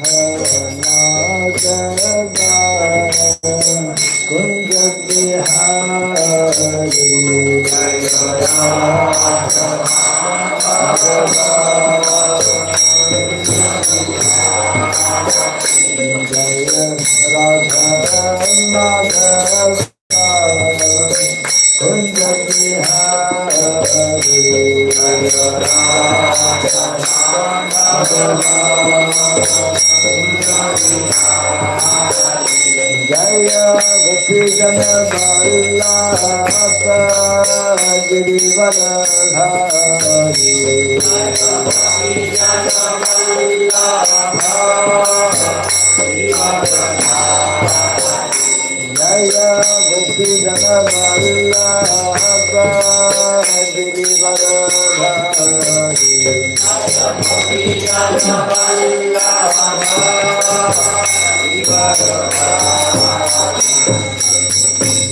Kunj Bihari Jaya Radha Madhava Kunj Bihari Jaya Gopi Jana Vallabha Girivaradhari Jaya Gopi Jana Vallabha Girivaradhari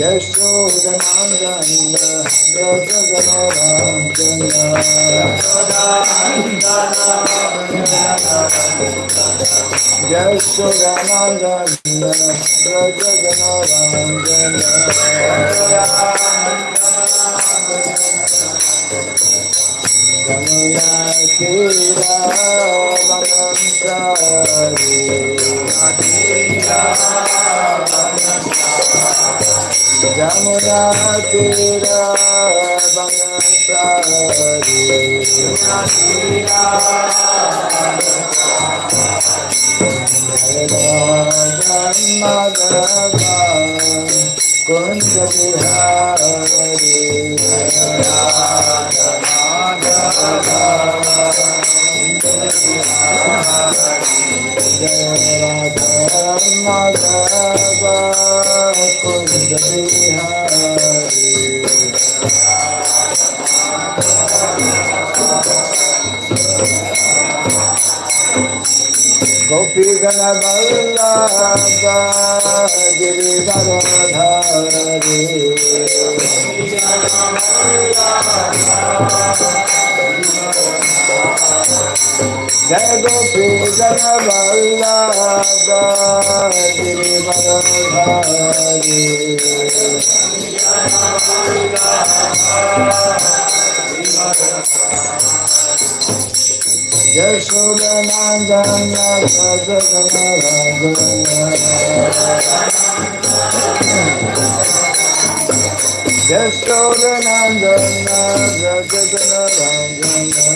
Yashodanandana Rajaganorandana Yashodanandana Rajaganorandana Jamuna Tira Vanantari Jamuna Tira Vanantari Madhava Kunj Bihari Madhava Kunj Bihari Gopi Gana Vallabha Girivaradhari Jai Gopi Gana Vallabha Girivaradhari Yashodanandana Rajaganorandana Yashodanandana Rajaganorandana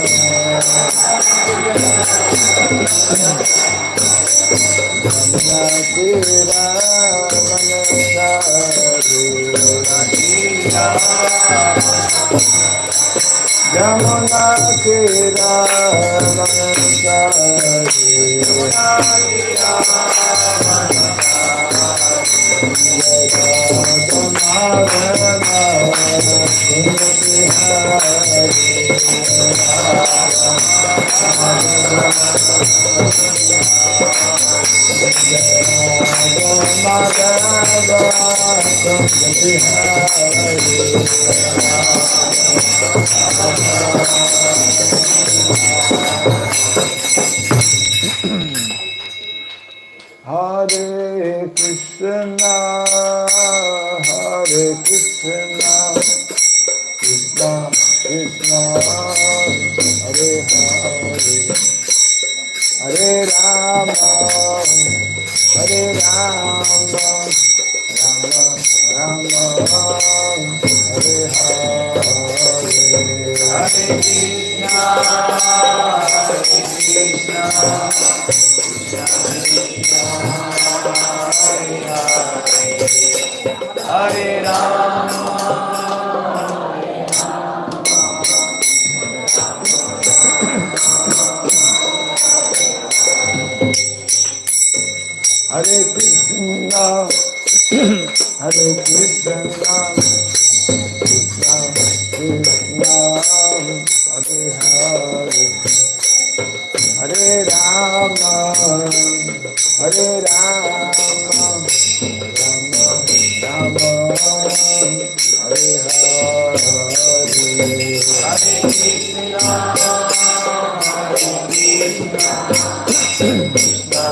Natira Manasari Jamuna Tira Manasari Hare Krishna, Hare Krishna, Krishna Krishna, Hare Hare, Hare Rama, Hare Rama, Rama Rama, Hare Hare, Hare Krishna, Hare Krishna, Hare Rama, Hare Krishna, Hare Krishna, Krishna Krishna, Hare Hare, Hare Rama, Hare Rama, Rama Rama, Hare Hare, Hare Krishna, Hare Krishna, Krishna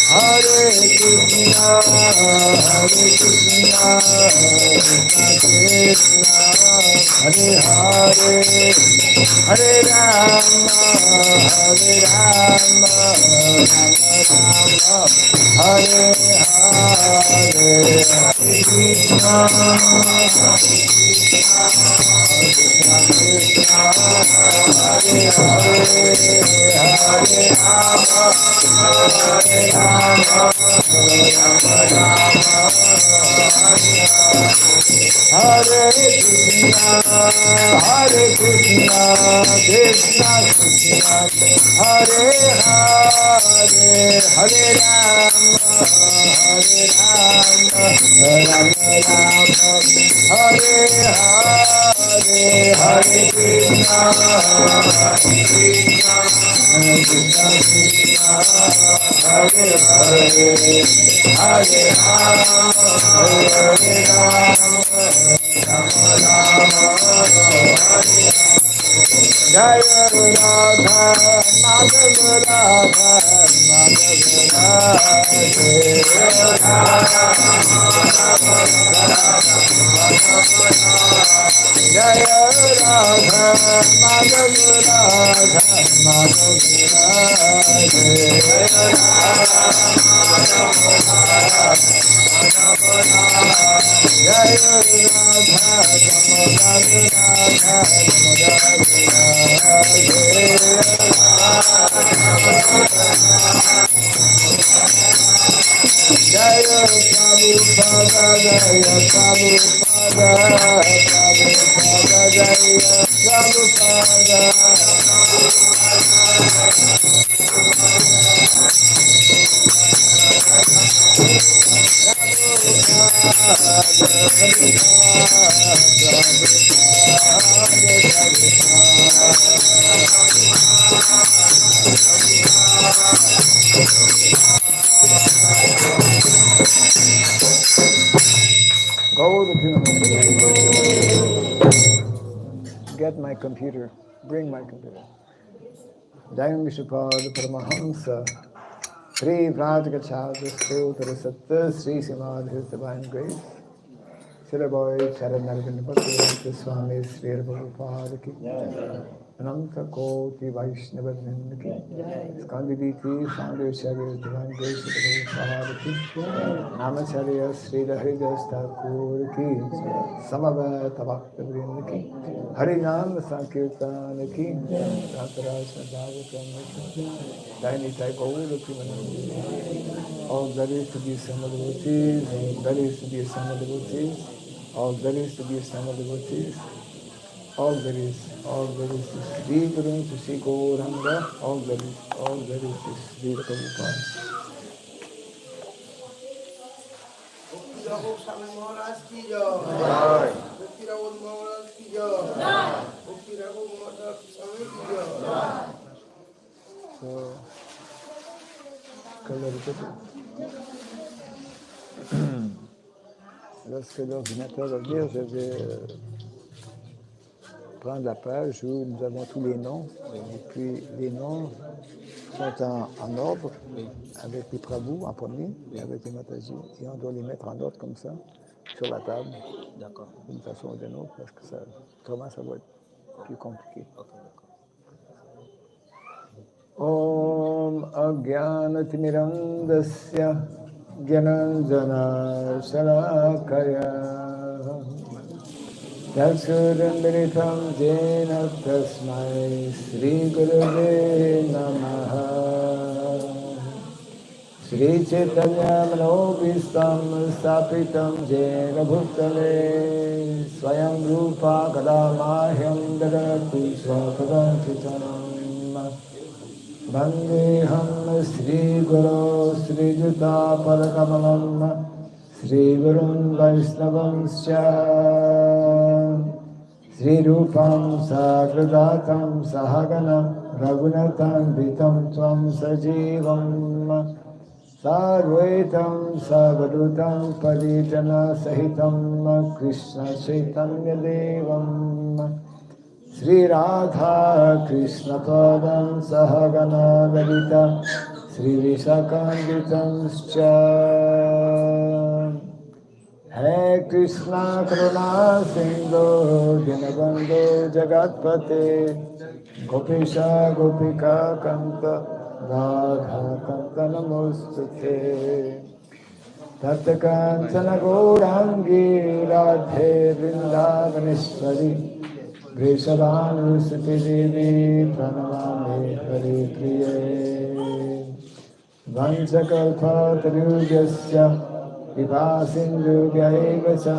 Hare Krishna, Krishna Hare Hare, Hare Rama, Hare Rama, Rama Rama, Hare Hare, Hare Krishna, Krishna Krishna, Hare Hare, Hare Rama, Hare Rama, Rama Rama, Hare Krishna, Hare Krishna, Krishna Krishna, Hare Hare, Hare Rama, Hare Rama, Rama Rama, Hare Hare, Hare Krishna, Krishna Krishna, Hare Hare, Hare Rama, Hare Rama, Jai Radha Madhav Radha Madhav Jai Radha Madhav Radha Madhav Jai Get my computer. Bring my computer. Jayam Vishnupada Paramahamsa Sri Vrajagacharya Stotra Satta Sri Simad His Divine Grace Siraboy Charanarvinapati Swami Sri Prabhupada Ki Ananta Koti Vaishnava Vrinda Ki Skandiviti Founder Sri Divine Grace Prabhupada Ki Namacharya Sri Haridas Thakur Ki Samavata Bhakta Vrinda Ki Harinam Sankirtana Ki Ratara Sadhavatam Ki Daini Taikola Ki all that is to be assembled devotees, that is to be assembled devotees, all that is to be assembled devotees, all that is to Sri Guru, to Sri Gour all that is to Sri Prabhupada. So, lorsque l'ordinateur va venir, je vais prendre la page où nous avons tous les noms, et puis les noms sont en ordre, avec les Prabhu en premier, et avec les Mataji, et on doit les mettre en ordre comme ça, sur la table, d'une façon ou d'une autre, parce que autrement ça va être plus compliqué. Om Agyanatimirandasya Gyananjana Shalakaya Taksurandritam Jena Tasmai Sri Gurave Namaha Sri Chaitanya Manobhistam Stapitam Jena Bhutale Swayam Rupa Kadamahyam Dadati Swakadantitanam Vandeham Sri Guru Sri Juta Padakamalam Sri Gurun Vaishnavam Sya Sri Rupam Sagradatam Sahagana Raghunatam Vitam Tvam Sajivam Sarvetam Savadutam Paritana Sahitam Krishna Chaitanya Devam Sri Radha Krishna Padam Sahagana Lalita Sri Vishnupriya Hare Krishna Karuna Sindhu Dinabandhu Jagatpate Gopisha Gopika Kanta Radha Kanta Namostute Tapta Kancana Gaurangi Radhe Vrindavaneshwari Vrishabhanusuti Devi Pranamami Hari Priye Vanchakalpatarubhyasya Viva Sindhubhya eva cha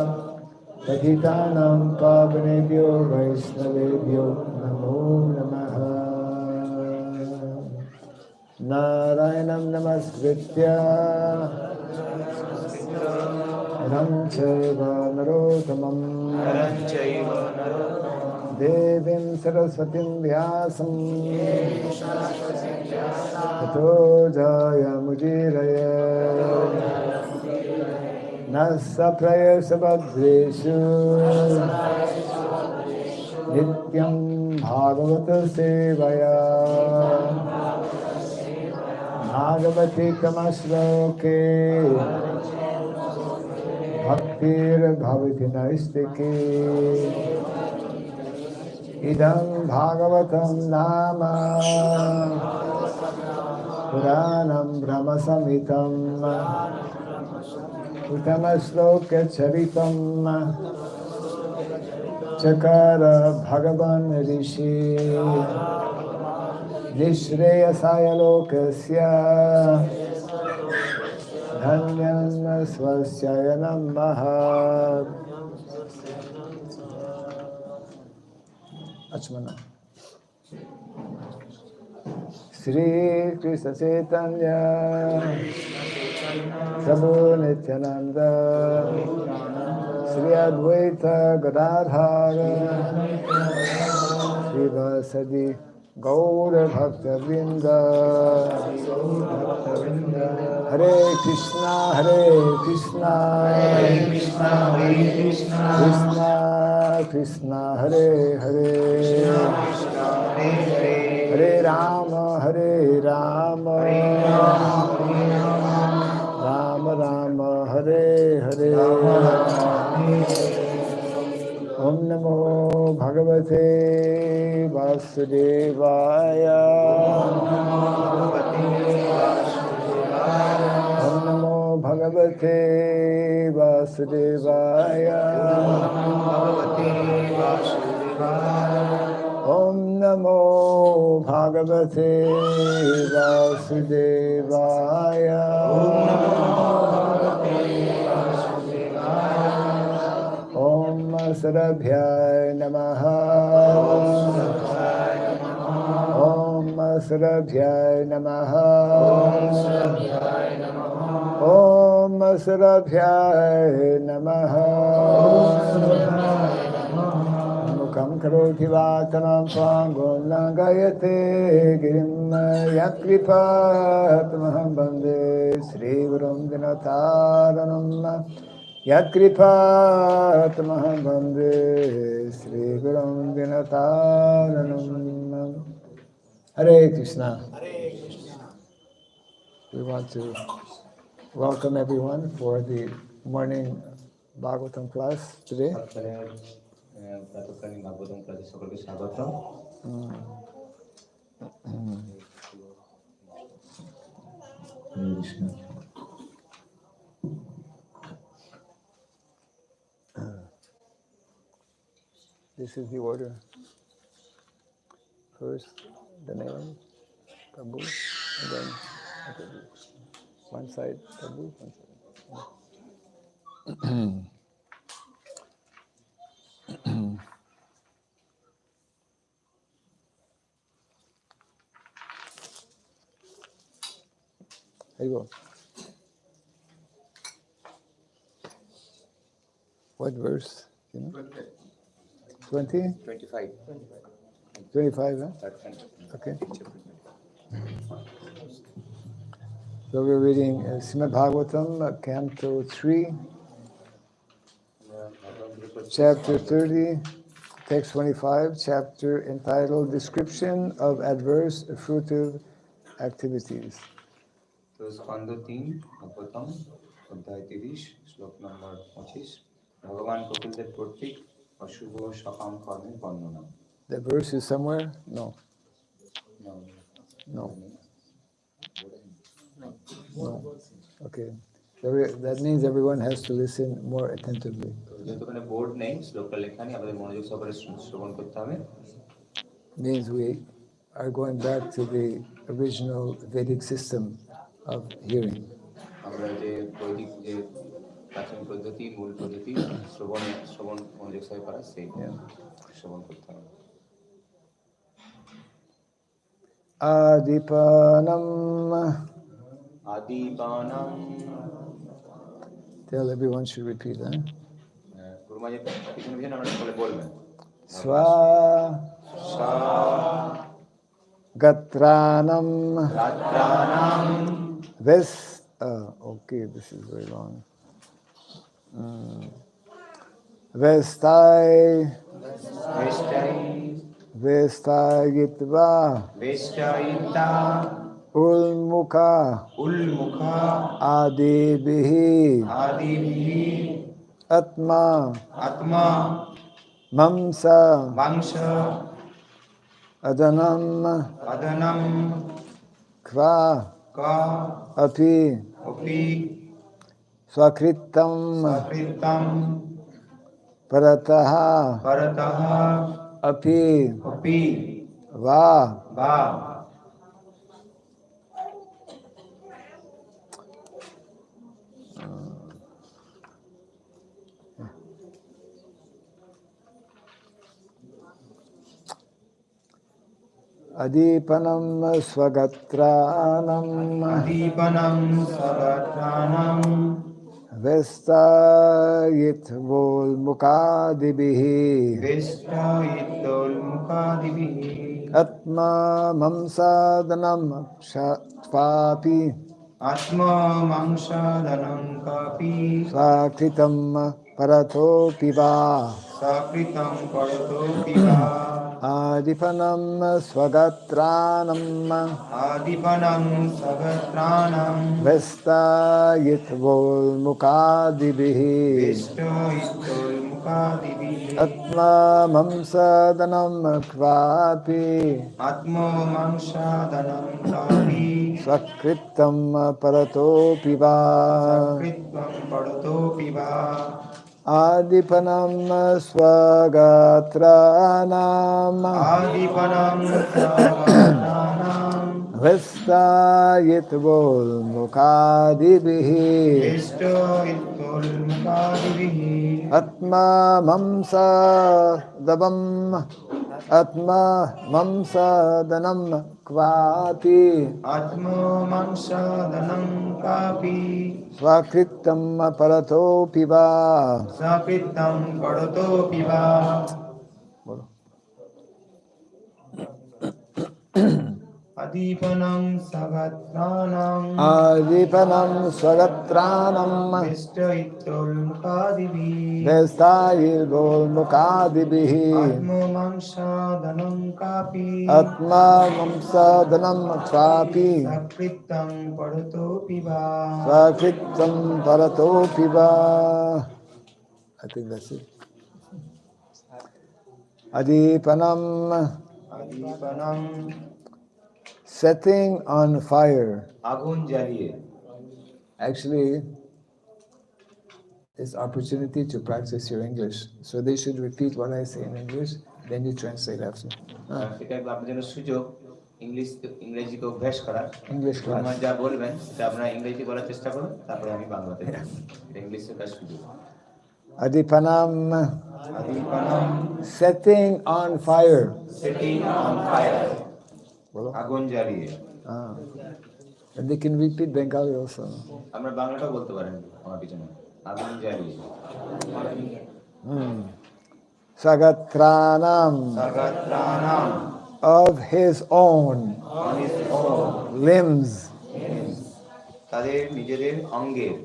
Patitanam Pavanebhyo Vaishnavebhyo Namo Namaha Narayanam Namaskritya Ram Chaiva Narottamam Devim Saraswatim Vyasam Tato Jaya Mujiraya Nasa Prayasa Bhadreshu Nityam Bhagavata Sevaya Bhagavati Kamashloke Bhaktir Bhavati Naistiki Idam Bhagavatam Nama Puranam Brahma Samitam Uttamaśloka Charitam Chakara Bhagavan Rishi Nishreyasaya Lokasya Dhanyam Swasyaya Namaha Achmana Sri Krishna Chaitanya Prabhu Nityananda Sri Advaita Gadadhara Sri Vasadi Gaura Bhakta Vrinda Hare Krishna Krishna Krishna Hare Hare Hare Rama Rama Rama Hare Hare Om Namo Bhagavate Vasudevaya Om Namo Bhagavate Vasudevaya Om Namo Bhagavate Vasudevaya Om Sarabhyaya Namaha Om Sarabhyaya Namaha Om Sarabhyaya Namaha Mukam karoti vatanam pangam langayate girim yakripatamaham bande Sri Gurum Dinataranam Yakripatamaham bande Sri Gurum Dinataranam. Hare Krishna. We want to welcome everyone for the morning Bhagavatam class today. This is the order. First, the name, Prabhu, and then one side Prabhu, one side. There you go. What verse? You know? 20? 25. 25, huh? Okay. So we're reading Srimad Bhagavatam, Canto 3, Chapter 30, Text 25, chapter entitled Description of Adverse Fruitive Activities. তো স্কন্ধ 3 প্রথম অধ্যায় 30 শ্লোক নম্বর 25 ভগবান কপিলদেব কর্তৃক অশুভ সকাম কর্মের বর্ণনা। The verse is somewhere? No. No. No. No. Okay. That means everyone has to listen more attentively. যতক্ষণে বোর্ড নেই শ্লোকটা লেখা নেই আমাদের মনোযোগ সহকারে শ্রবণ করতে হবে। Means we are going back to the original Vedic system of hearing. আমরা যে বৈদিক যে প্রাচীন পদ্ধতি মূল পদ্ধতি শ্রবণ মনোযোগ সহকারে করা সেই শ্রবণ করতে হবে। Adipanam. Adipanam. Tell everyone should repeat that. Swa Gatranam okay, this is very long. Vestayitva Ulmukha Adibihi Atma Mamsa Adanam Kva Api Swakritam Parataha Api Va Adipanam Swagatranam Vestayitvol Mukadibihi Atma Mamsadanam Kshatvapi Sakritam Paratopiva Adipanam Swagatranam Vestayitvol Mukadibihi Atma Mamsadanam Kvapi Sakritam Paratopiva Adipanam Swagatranam Vestayitvol Mukadibihi Atma Mamsadanam Kvapi Swakritam Paratopiva Adipanam Sagatranam Vestayitol Mukadibihi Atma Mamsadanam Kvapi Sakritam Paratopiva. I think that's it. Adipanam setting on fire. Actually, it's opportunity to practice your English. So they should repeat what I say in English, then you translate after. English ko অভ্যাস করার English class. যা বলবেন সেটা আপনারা ইংরেজি বলার চেষ্টা করুন তারপরে আমি বাংলাতে ইংলিশে কাজ শুরু Adipanam setting on fire. আগুন জ্বালিয়ে And they can repeat Bengali also. আমরা বাংলাটাও বলতে পারেন আমার পিছনে আগুন জ্বালিয়ে Sagatranam of his own limbs. তাদের নিজেদের অঙ্গের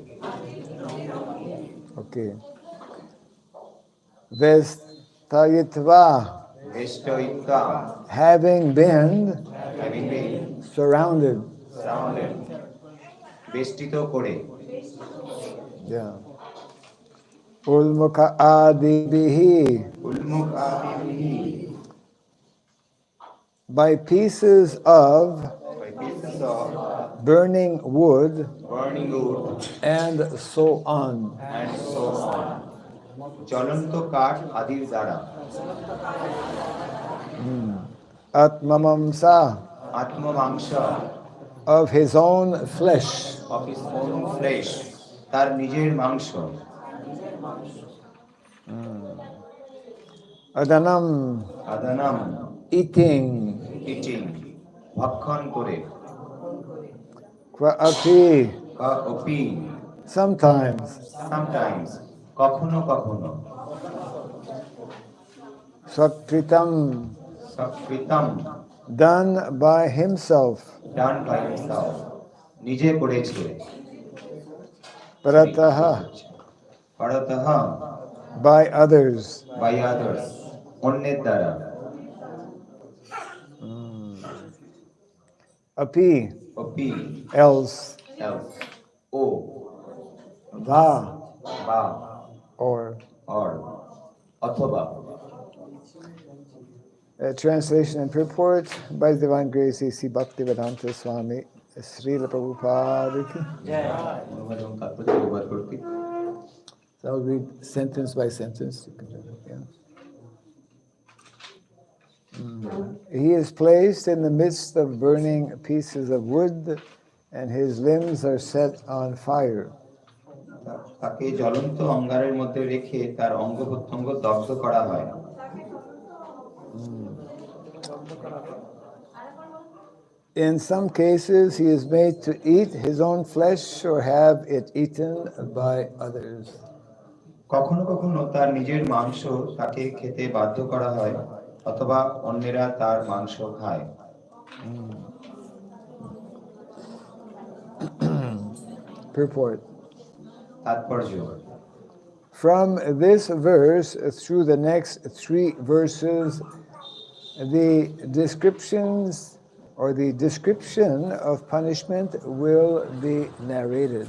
Okay. Vestayitva having been surrounded বেষ্টিত করে। Yeah. Ulmukha adibihi. উন্মুখ আদিবিহি, By pieces of by pieces of burning wood burning wood and so on. and so on. জ্বলন্ত কাঠ আদির দ্বারা। Atmamamsa, আত্মমাংস, of his own flesh. of his own flesh, তার নিজের মাংস। Adanam, আদানাম, eating. ইটিং, ভক্ষণ করে। Kwa api, বা অপি, sometimes. sometimes, কখনো কখনো। Sakritam, সকৃতম, done by himself. done by himself, নিজে করেছে। Parataha, পরতঃ, by others. by others, অন্যের দ্বারা। Api, অপি, else. else, ও, Va, বা, or. or, অথবা। Translation and purport by His Divine Grace A.C. Bhaktivedanta Swami Srila Prabhupada ki. অনুবাদ এবং তাৎপর্য ব্যবহার করতে। So I'll read sentence by sentence. Yeah. He is placed in the midst of burning pieces of wood, and his limbs are set on fire. তাকে জ্বলন্ত অঙ্গারের মধ্যে রেখে তার অঙ্গ প্রত্যঙ্গ দগ্ধ করা হয়। In some cases, he is made to eat his own flesh or have it eaten by others. কখনো কখনো তার নিজের মাংস তাকে খেতে বাধ্য করা হয়, অথবা অন্যেরা তার মাংস খায়। Purport. তাৎপর্য। From this verse through the next 3 verses, the descriptions or the description of punishment will be narrated.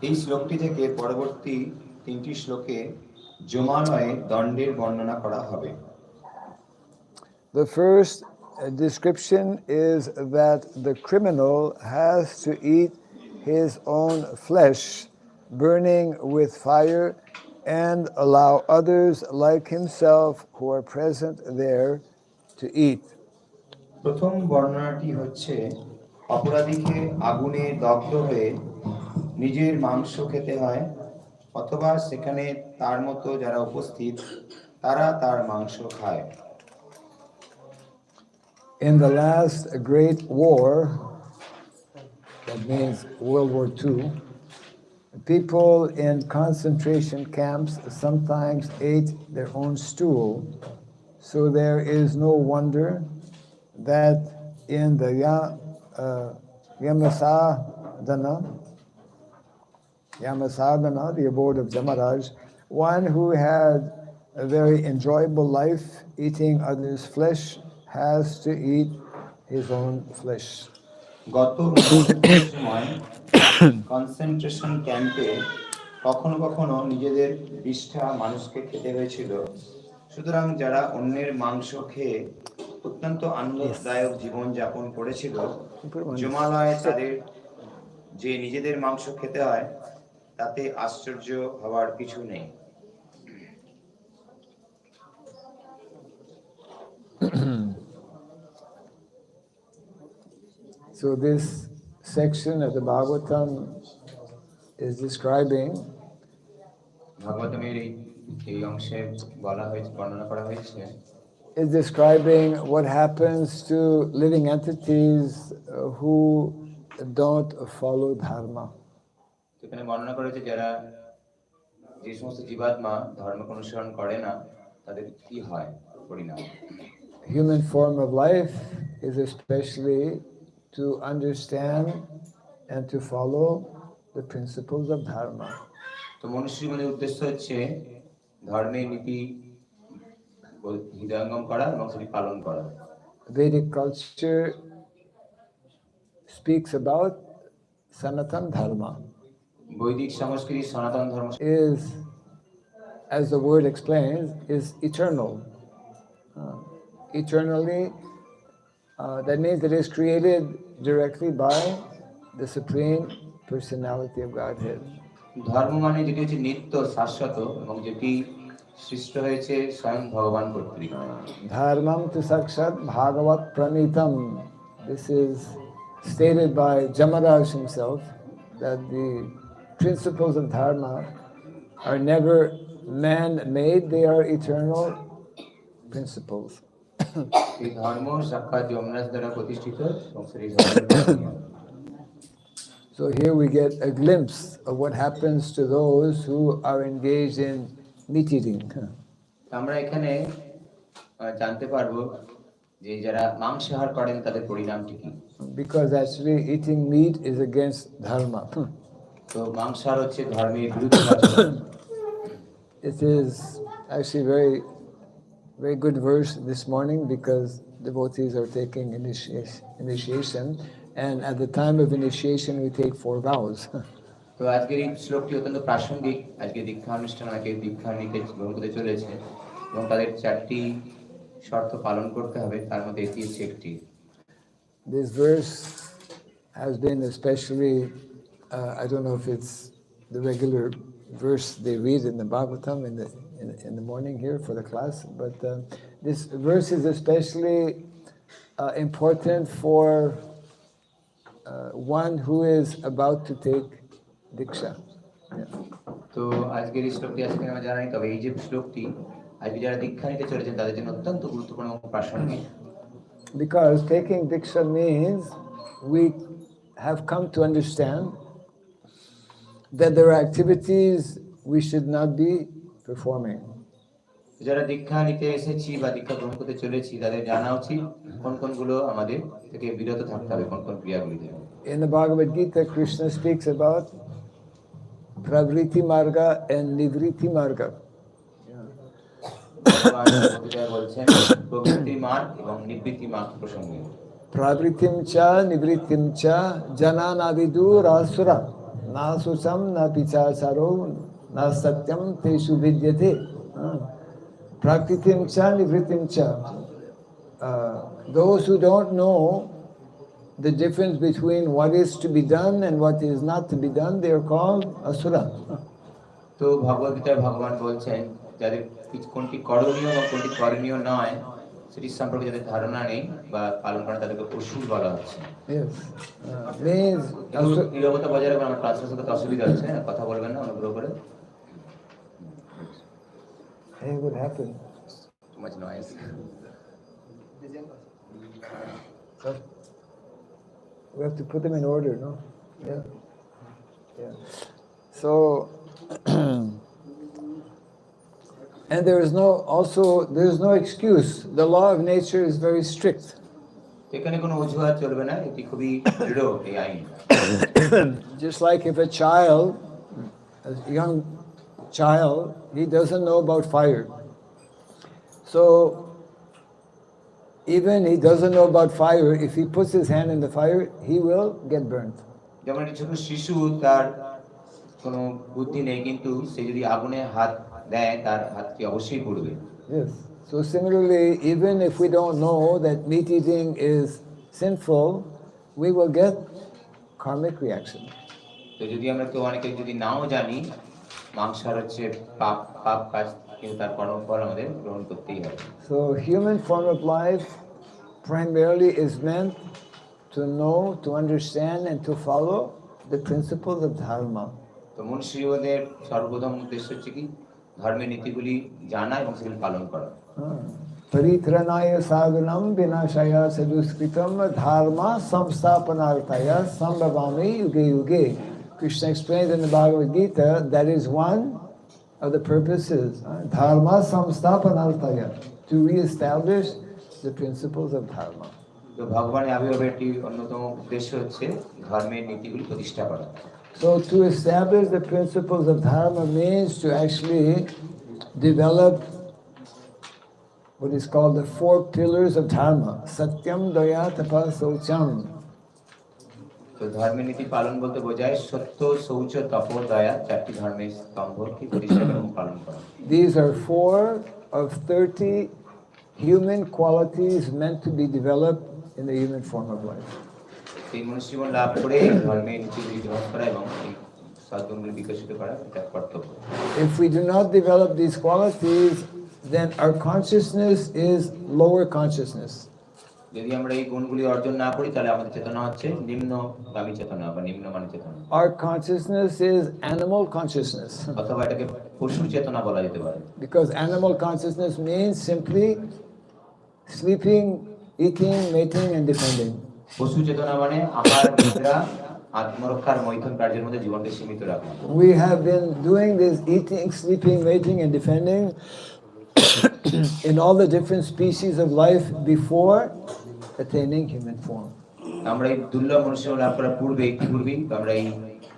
এই শ্লোকটি থেকে পরবর্তী 3টি শ্লোকে যমালয়ে দণ্ডের বর্ণনা করা হবে। The first description is that the criminal has to eat his own flesh, burning with fire, and allow others like himself who are present there to eat. প্রথম বর্ণনাটি হচ্ছে অপরাধীকে আগুনে দগ্ধ হয়ে নিজের মাংস খেতে হয়, অথবা সেখানে তার মতো যারা উপস্থিত তারা তার মাংস খায়। In the last great war, that means World War II, people in concentration camps sometimes ate their own stool, so there is no wonder that in the Yamasadana, the abode of Jamaraj, one who had a very enjoyable life eating others' flesh has to eat his own flesh. গত সময় concentration ক্যাম্পে কখনো কখনো নিজেদের বিষ্ঠা মানুষকে খেতে হয়েছিল। সুতরাং যারা অন্যের মাংস খেয়ে অত্যন্ত আনন্দদায়ক জীবন যাপন করেছিল, যমালয়ে তাদের যে নিজেদের মাংস খেতে হয় তাতে আশ্চর্য হওয়ার কিছু নেই। So this section of the Bhagavatam is describing ভাগবতমের এই অংশে বর্ণনা করা হয়েছে is describing what happens to living entities who don't follow dharma. এখানে বর্ণনা করেছে যারা যে সমস্ত জীবাত্মা ধর্ম অনুসরণ করে না তাদের কি হয় পরিণাম। Human form of life is especially to understand and to follow the principles of dharma. তো মনুষ্য জীবনের উদ্দেশ্য হচ্ছে ধর্মের নীতি হৃদয়ঙ্গম করা এবং সেটি পালন করা। Vedic culture speaks about Sanatan Dharma বৈদিক সংস্কৃতি সনাতন ধর্ম is, as the word explains, is eternal. Eternally, that means it is created directly by the Supreme Personality of Godhead. ধর্ম মানে যেটি হচ্ছে নিত্য শাশ্বত এবং যেটি সৃষ্ট হয়েছে স্বয়ং ভগবান কর্তৃক। Dharmam tu sakshat bhagavat pranitam. This is stated by Jamaraj himself, that the principles of dharma are never man-made, they are eternal principles. এই ধর্ম সাক্ষাৎ যমরাজ দ্বারা প্রতিষ্ঠিত এবং সেই ধর্ম। So here we get a glimpse of what happens to those who are engaged in meat eating. আমরা এখানে জানতে পারবো যে যারা মাংসাহার করেন তাদের পরিণামটি কি। Because actually eating meat is against dharma. তো মাংসাহার হচ্ছে ধর্মের বিরুদ্ধে। It is actually very good verse this morning because devotees are taking initiation, and at the time of initiation we take 4 vows. তো আজকের এই শ্লোকটি অত্যন্ত প্রাসঙ্গিক। আজকে দীক্ষা অনুষ্ঠান অনেকে দীক্ষা নিতে গ্রহণ করতে চলেছে এবং তাদের 4টি শর্ত পালন করতে হবে, তার মধ্যে এটি হচ্ছে একটি। This verse has been especially, I don't know if it's the regular verse they read in the Bhagavatam in the morning here for the class, but this verse is especially important for one who is about to take diksha. তো আজকের এই শ্লোকটি আজকে আমরা জানাই, তবে এই যে শ্লোকটি আজকে যারা দীক্ষা নিতে চলেছেন তাদের জন্য অত্যন্ত গুরুত্বপূর্ণ এবং প্রাসঙ্গিক। Because taking diksha means we have come to understand that there are activities we should not be performing. যারা দীক্ষা নিতে এসেছি বা দীক্ষা গ্রহণ করতে চলেছি তাদের জানা উচিত কোন কোনগুলো আমাদের থেকে বিরত থাকতে হবে, কোন কোন ক্রিয়াগুলি থেকে। In the Bhagavad Gita, Krishna speaks about pravriti marga and nivriti marga. বলছেন প্রবৃত্তি মার্গ এবং নিবৃত্তি মার্গ প্রসঙ্গে। Pravritim cha nivritim cha janana vidur asura na susam na pichacharo na satyam teshu vidyate. Prakritim cha nivritim cha. Those who don't know the difference between what is to be done and what is not to be done, they are called asura. তো ভগবদ গীতায় ভগবান বলছেন যাদের কোনটি করণীয় বা কোনটি করণীয় নয় সেটি সম্পর্কে যাদের ধারণা নেই বা পালন করেন তাদেরকে অসুর বলা হচ্ছে। Yes. Means নিরবতা বজায় রাখবেন, আমার ট্রান্সলেশন করতে অসুবিধা হচ্ছে, কথা বলবেন না অনুগ্রহ করে। Hey, what happened? Too much noise. We have to put them in order, no? Yeah. Yeah. So, and there is no excuse. The law of nature is very strict. এখানে কোনো অজুহাত চলবে না, এটি খুবই দৃঢ় এই আইন। Just like if a child, a young child, he doesn't know about fire. So, even he doesn't know about fire, if he puts his hand in the fire, he will get burnt. যেমন একটি ছোট শিশু, তার কোনো বুদ্ধি নেই, কিন্তু সে যদি আগুনে হাত দেয় তার হাতটি অবশ্যই পুড়বে। Yes. So similarly, even if we don't know that meat eating is sinful, we will get karmic reaction. তো যদি আমরা কেউ অনেকে যদি নাও জানি মাংসাহার হচ্ছে পাপ কাজ, কিন্তু তার কর্মফল আমাদের গ্রহণ করতেই হবে। So human form of life primarily is meant to know, to understand and to follow the principles of dharma. তো মনুষ্য জীবনের সর্বপ্রথম উদ্দেশ্য হচ্ছে কি ধর্মের নীতিগুলি জানা এবং সেগুলি পালন করা। Paritranaya sadhanam vinashaya saduskritam dharma samsthapanarthaya sambhavami yuge yuge. Krishna explained in the Bhagavad Gita that is one of the purposes, dharma samsthapanarthaya, to re-establish the principles of dharma. তো ভগবানের আবির্ভাবের একটি অন্যতম উদ্দেশ্য হচ্ছে ধর্মের নীতিগুলি প্রতিষ্ঠা করা। So to establish the principles of dharma means to actually develop what is called the 4 pillars of dharma. Satyam, Daya, Tapa, Saucham. তো তো ধর্মের নীতি পালন বলতে বোঝায় সত্য, শৌচ, তপ, দয়া, চারটি ধর্মের স্তম্ভকে প্রতিষ্ঠা এবং পালন করা। These are 4 of 30 human qualities meant to be developed in the human form of life. এই মনুষ্য জীবন লাভ করে ধর্মের নীতিগুলি গ্রহণ করা এবং এই সদ্গুণগুলি বিকশিত করা এটা কর্তব্য। If we do not develop these qualities, then our consciousness is lower consciousness. যদি আমরা এই গুণগুলি অর্জন না করি তাহলে আমাদের চেতনা হচ্ছে নিম্নগামী চেতনা বা নিম্নমানের চেতনা। Our consciousness is animal consciousness. অথবা এটাকে পশু চেতনা বলা যেতে পারে। Because animal consciousness means simply sleeping, eating, mating and defending. পশু চেতনা মানে আহার, নিদ্রা, আত্মরক্ষার মৈথুন কার্যের মধ্যে জীবনকে সীমিত রাখা। We have been doing this eating, sleeping, mating and defending in all the different species of life before attaining human form. আমরা এই দুর্লভ মনুষ্য লাভ করার পূর্বেই আমরা এই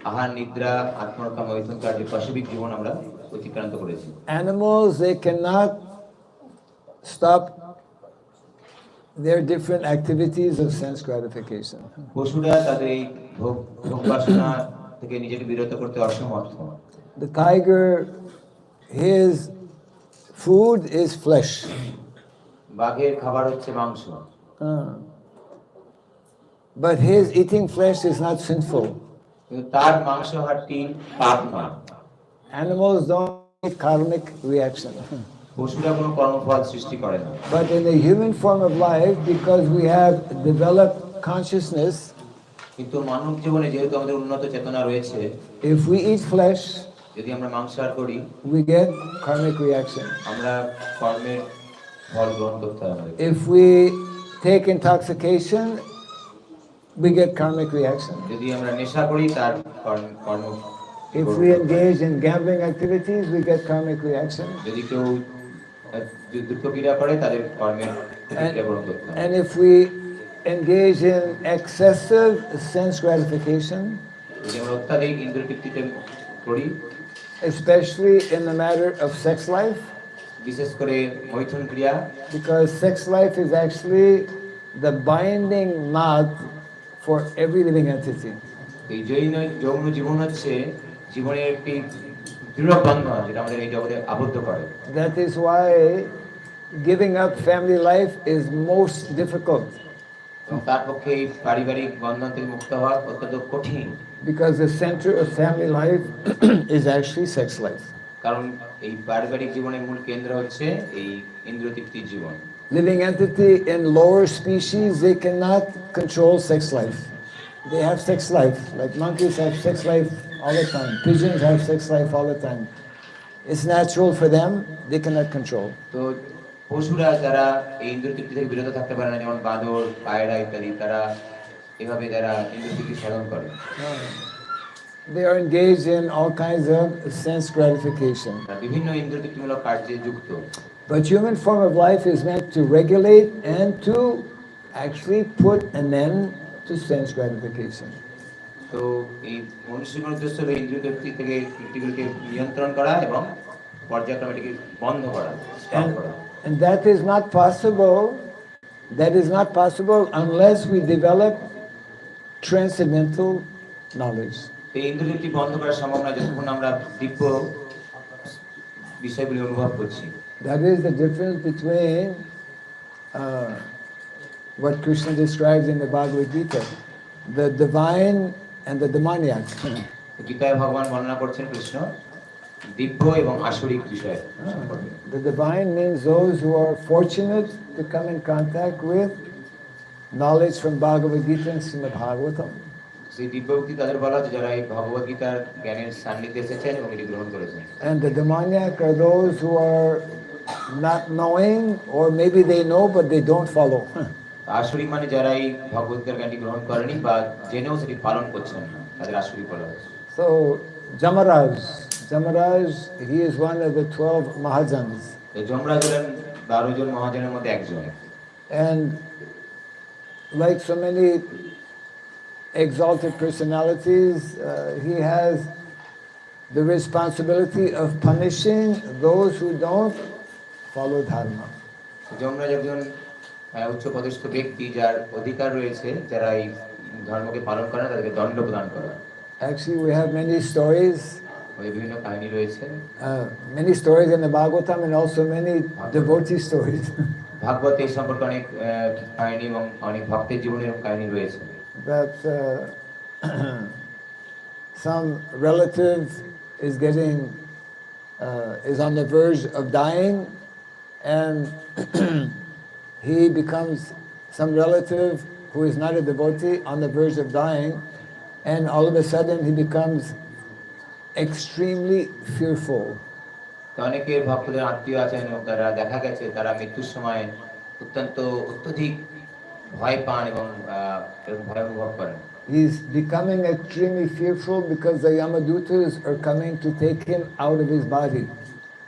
আহার, নিদ্রা, আত্মরক্ষা, মৈথুন কার্যের পাশবিক জীবন আমরা অতিক্রান্ত করেছি। Animals, they cannot stop their different activities of sense gratification. পশুরা তাদের এই ভোগ বাসনা থেকে নিজেকে বিরত করতে অসমর্থ। The tiger, his food is flesh. বাঘের খাবার হচ্ছে মাংস। But his eating flesh is not sinful. কিন্তু তার মাংস হাড়টি পাপ নয়। Animals don't make karmic reaction. পশুরা কোনো কর্মফল সৃষ্টি করে না। But in the human form of life, because we have developed consciousness, কিন্তু মানব জীবনে যেহেতু আমাদের উন্নত চেতনা রয়েছে, if we eat flesh, যদি আমরা মাংসাহার করি, we get karmic reaction. আমরা কর্মের ফল গ্রহণ করতে হবে। If we take intoxication, we get karmic reaction. যদি আমরা নেশা করি তার কর্ম। If we engage in gambling activities, we get karmic reaction. যদি কেউ দুঃখক্রিয়া করে তাদের কর্মের প্রতিক্রিয়া গ্রহণ করতে হবে। And if we engage in excessive sense gratification, যদি আমরা অত্যাধিক ইন্দ্রিয় তৃপ্তিতে করি, especially in the matter of sex life, বিশেষ করে মৈথুন ক্রিয়া, because sex life is actually the binding knot for every living entity. এই যৌন জীবন হচ্ছে জীবনের একটি দৃঢ় বন্ধন যেটা আমাদের এই জগতে আবদ্ধ করে। That is why giving up family life is most difficult. এবং তার পক্ষে এই পারিবারিক বন্ধন থেকে মুক্ত হওয়া অত্যন্ত কঠিন। Because the center of family life is actually sex life. কারণ এই পারিবারিক জীবনের মূল কেন্দ্র হচ্ছে এই ইন্দ্রিয় তৃপ্তির জীবন। Living entity in lower species, they cannot control sex life. They have sex life, like monkeys have sex life all the time. Pigeons have sex life all the time. It's natural for them, they cannot control. তো পশুরা যারা এই ইন্দ্রিয় তৃপ্তি থেকে বিরত থাকতে পারে না, যেমন বাঁদর, পায়রা ইত্যাদি, তারা এভাবে যারা ইন্দ্রিয় তৃপ্তি সাধন করে, They are engaged in all kinds of sense gratification. বিভিন্ন ইন্দ্রিয় তৃপ্তিমূলক কার্যে যুক্ত। But human form of life is meant to regulate and to actually put an end to sense gratification. তো এই মনুষ্য জীবনের উদ্দেশ্য হলো ইন্দ্রিয় তৃপ্তিগুলিকে নিয়ন্ত্রণ করা এবং পর্যায়ক্রমে এটিকে বন্ধ করা, স্টপ করা। And that is not possible. That is not possible unless we develop transcendental knowledge. এই ইন্দ্রিয় তৃপ্তি বন্ধ করা সম্ভব নয় যতক্ষণ আমরা দিব্য বিষয়গুলি অনুভব করছি। That is the difference between what Krishna describes in the Bhagavad Gita, the divine and the demoniac. গীতায় ভগবান বর্ণনা করছেন কৃষ্ণ দিব্য এবং আসরিক বিষয় সম্পর্কে। The divine means those who are fortunate to come in contact with knowledge from Bhagavad Gita and Srimad Bhagavatam. সেই দিব্যভক্তি তাদের বলা হচ্ছে যারা এই ভগবদ গীতার জ্ঞানের সান্নিধ্যে এসেছেন এবং এটি গ্রহণ করেছেন। And the demoniac are those who are not knowing, or maybe they know but they don't follow. আসরিক মানে যারা এই ভগবদ গীতার জ্ঞানটি গ্রহণ করেনি বা জেনেও সেটি পালন করছেন না, তাদের আসরিক বলা হয়। So Jamaraj, he is one of the 12 Mahajans. Yamraj হলেন 12 জন মহাজনের মধ্যে একজন। And like so many exalted personalities, he has the responsibility of punishing those who don't follow dharma. Yamraj একজন উচ্চ পদস্থ ব্যক্তি যার অধিকার রয়েছে যারা এই ধর্মকে পালন করে না তাদেরকে দণ্ড প্রদান করা। Actually, we have many stories. ওই বিভিন্ন কাহিনী রয়েছে, Many stories in the Bhagavatam and also many devotee stories. ভাগবত এই সম্পর্কে অনেক কাহিনী এবং অনেক ভক্তের জীবনের কাহিনী রয়েছে। That some relative is getting is on the verge of dying, and he becomes some relative who is not a devotee on the verge of dying, and all of a sudden he becomes extremely fearful. অনেকের ভক্তদের আত্মীয় আছেন এবং তারা দেখা গেছে তারা মৃত্যুর সময় অত্যন্ত অত্যধিক ভয় পান এবং ভয় অনুভব করেন। He's becoming extremely fearful because the Yamadutas are coming to take him out of his body.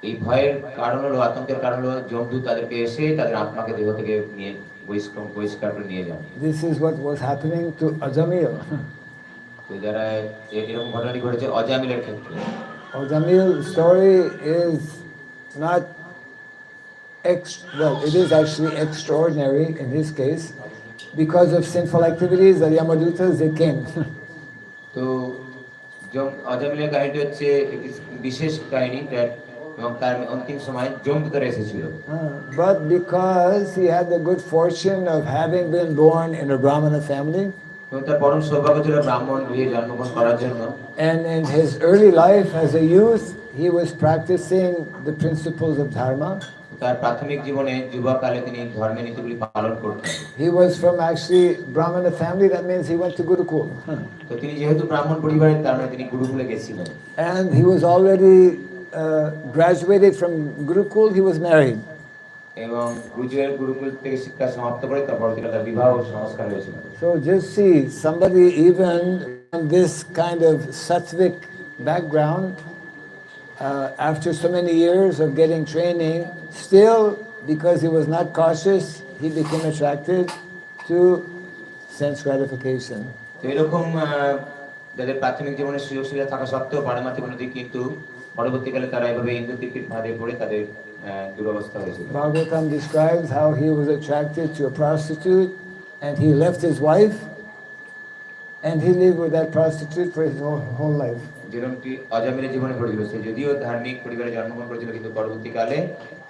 এই ভয়ের কারণ হলো, আতঙ্কের কারণ হলো যমদূত তাদেরকে এসে তাদের আত্মাকে দেহ থেকে নিয়ে বহিষ্কার করে নিয়ে যান। This is what was happening to Ajamil. তো যারা এরকম ঘটনাটি ঘটেছে অজামিলের ক্ষেত্রে। Ajamil's story is not well, it is actually extraordinary in his case. Because of sinful activities, the Yamadutas, they came. তো অজামিলের কাহিনীটি হচ্ছে একটি বিশেষ কাহিনী এবং তার অন্তিম সময় যমদূতরা এসেছিল। But because he had the good fortune of having been born in a Brahmana family, তার পরম সৌভাগ্য ছিল ব্রাহ্মণ গৃহে জন্মগ্রহণ করার জন্য, and in his early life as a youth, he was practicing the principles of dharma. তার প্রাথমিক জীবনে যুবকালে তিনি ধর্মের নীতিগুলি পালন করতেন। He was from actually Brahmana family, that means he went to Gurukul. তো তিনি যেহেতু ব্রাহ্মণ পরিবারের, তার মানে তিনি গুরুকুলে গেছিলেন। And he was already graduated from Gurukul, he was married. এবং গুরুকুল থেকে শিক্ষা সমাপ্ত করে তারপর তার বিবাহ সংস্কার হয়েছিল। So just see, somebody even from this kind of sattvic background, after so many years of getting training, still, because he was not cautious, he became attracted to sense gratification. এরকম যাদের প্রাথমিক জীবনে সুযোগ সুবিধা থাকা সত্ত্বেও পারমার্থিক উন্নতি, কিন্তু পরবর্তীকালে তারা এভাবে ইন্দ্রিয়তৃপ্তির ফাঁদে পড়ে তাদের দুরবস্থা হয়েছিল। Bhagavatam describes how he was attracted to a prostitute and he left his wife and he lived with that prostitute for his whole life. যেরকমটি অজামিলের জীবনে ঘটেছিল, সে যদিও ধার্মিক পরিবারে জন্মগ্রহণ করেছিল কিন্তু পরবর্তীকালে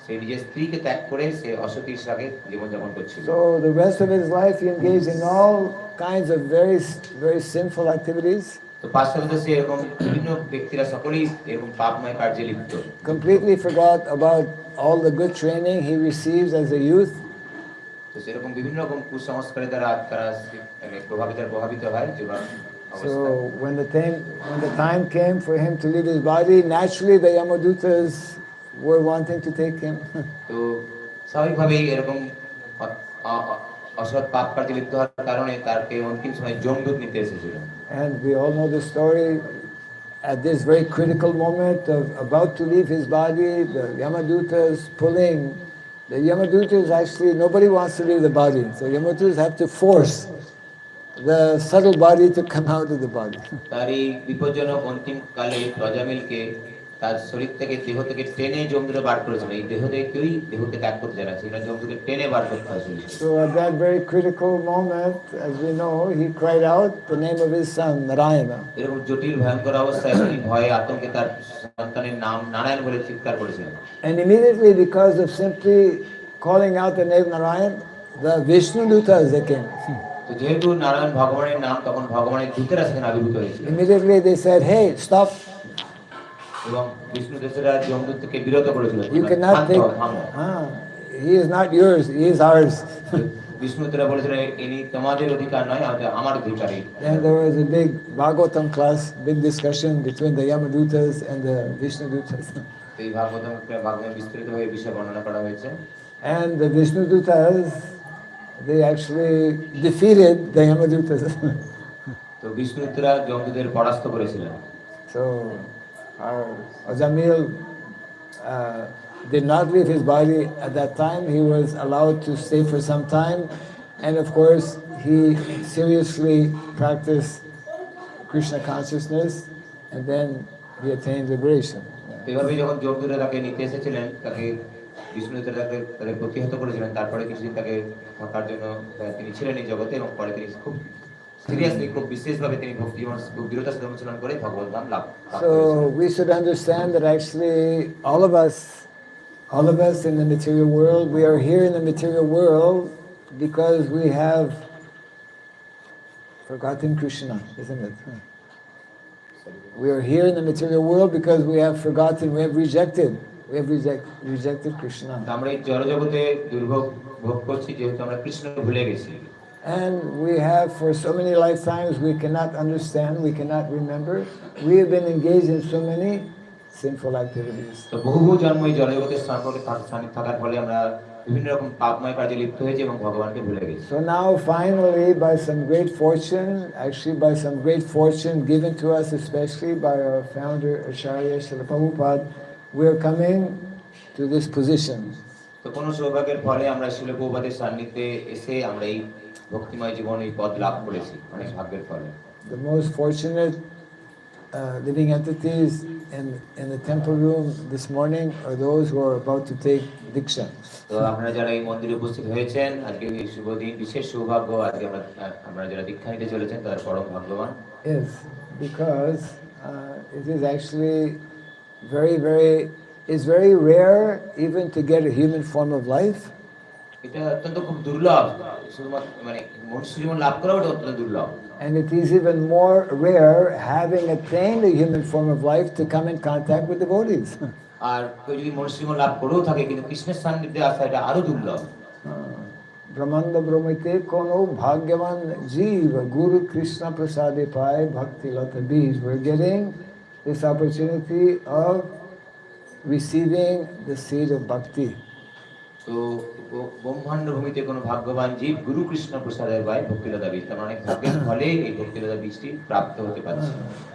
সে নিজের স্ত্রীকে ত্যাগ করে সে অসতীর সাথে জীবনযাপন করছিল। So the rest of his life he engaged in all kinds of very very sinful activities. তো পাশ্চাত্যে সে এরকম বিভিন্ন ব্যক্তিরা সকলেই এরকম পাপময় কার্যে লিপ্ত। Completely forgot about all the good training he receives as a youth. তো সেরকম বিভিন্ন রকম কুসংস্কারে তারা প্রভাবিত হয় যুবক অবস্থায়। So when the time came for him to leave his body, naturally the Yamadutas were wanting to take him. তো স্বাভাবিকভাবেই এরকম অসৎ পাপ কার্যে লিপ্ত হওয়ার কারণে তাকে অন্তিম সময় যমদূত নিতে এসেছিল। And we all know the story. At this very critical moment of about to leave his body, the Yamadutas pulling. The Yamadutas actually, nobody wants to leave the body. So Yamadutas have to force the subtle body to come out of the body. তার এই বিপজ্জনক অন্তিম কালে অজামিলকে তার শরীর থেকে দেহ থেকে টেনে যমদূতে বার করেছিল। এই দেহ থেকে কেউই দেহকে ত্যাগ করতে চায় না, সেটা যমদূতে টেনে বার করতে হয়েছিল। So at that very critical moment, as we know, he cried out the name of his son, Narayana. এরকম জটিল ভয়ঙ্কর অবস্থায় তিনি ভয়ে আতঙ্কে তার সন্তানের নাম নারায়ণ বলে চিৎকার করেছিলেন। And immediately, because of simply calling out the name Narayan, the Vishnudutas they came. তো যেহেতু নারায়ণ ভগবানের নাম, তখন ভগবানের দূতেরা সেখানে আবির্ভূত হয়েছিল। Immediately they said, "Hey, stop! এবং বিষ্ণু দেবরা যমদূত থেকে বিরত করেছিল। You cannot take. He is not yours. He is ours." Vishnu Debra বলেছিলেন, ইনি তোমাদের অধিকার নয়, আমার অধিকারী। And there was a big Bhagavatam class, big discussion between the Yamadutas and the Vishnudutas. এই ভাগবতে বিস্তৃতভাবে বিষয় বর্ণনা করা হয়েছে। And the Vishnudutas, they actually defeated the Yamadutas. তো বিষ্ণুদূতরা যমদূতদের পরাস্ত করেছিলেন। So our Ajamil did not leave his body at that time. He was allowed to stay for some time, and of course he seriously practiced Krishna consciousness, and then he attained liberation. এভাবে যখন যমদূতরা তাকে নিতে এসেছিলেন, তাকে বিষ্ণুদূতরা তাদের প্রতিহত করেছিলেন। তারপরে কিছুদিন তাকে থাকার জন্য তিনি ছিলেন এই জগতে এবং পরে তিনি খুব সিরিয়াসলি খুব বিশেষভাবে তিনি ভক্তি জীবন খুব দৃঢ়তার সাথে অনুশীলন করে ভগবত ধাম লাভ করেছেন। So we should understand that actually all of us in the material world, we are here in the material world because we have forgotten Krishna, isn't it? We are here in the material world because we have forgotten, we have rejected Krishna. আমরা এই জড়জগতে দুর্ভোগ ভোগ করছি যেহেতু আমরা কৃষ্ণকে ভুলে গেছি। And we have, for so many lifetimes, we cannot understand, we cannot remember. We have been engaged in so many sinful activities. তো বহু জন্ম এই জড়জগতে স্থানিক থাকার ফলে আমরা বিভিন্ন রকম পাপময় কাজে লিপ্ত হয়েছি এবং ভগবানকে ভুলে গেছি। So now finally, by some great fortune, actually by some great fortune given to us, especially by our founder Acharya Srila Prabhupada, we are coming to this position. তো কোন সৌভাগ্যের ফলে আমরা শিল প্রভুপাদের সান্নিধ্যে এসে আমরা এই ভক্তিময় জীবন এই পদ লাভ করেছি, অনেক ভাগ্যের ফলে। The most fortunate living entities in the temple room this morning are those who are about to take diksha. তো আপনারা যারা এই মন্দিরে উপস্থিত হয়েছেন আজকে এই শুভ দিন, বিশেষ সৌভাগ্য, আজকে আমরা যারা দীক্ষা নিতে চলেছেন তারা পরম ভাগ্যবান। Yes, because it is actually it's very rare even to get a human form of life. এটা অত্যন্ত খুব দুর্লভ, শুধুমাত্র মানে মনুষ্য জীবন লাভ করাও এটা অত্যন্ত দুর্লভ। And it is even more rare, having attained a human form of life, to come in contact with devotees. আর কেউ যদি মনুষ্য জীবন লাভ করেও থাকে কিন্তু কৃষ্ণের সান্নিধ্যে আসা এটা আরো দুর্লভ। Brahmanda Brahmite kono bhagyavan jiva Guru Krishna prasade paye bhakti lata bij. We're getting this opportunity of receiving the seed of bhakti. তো ব্রহ্মাণ্ড ভূমিতে কোনো ভাগ্যবান জীব গুরু কৃষ্ণ প্রসাদের পায় ভক্তিলতা বীজ, তার অনেক ভাগ্যের ফলে এই ভক্তিলতা বীজটি প্রাপ্ত হতে পারছে।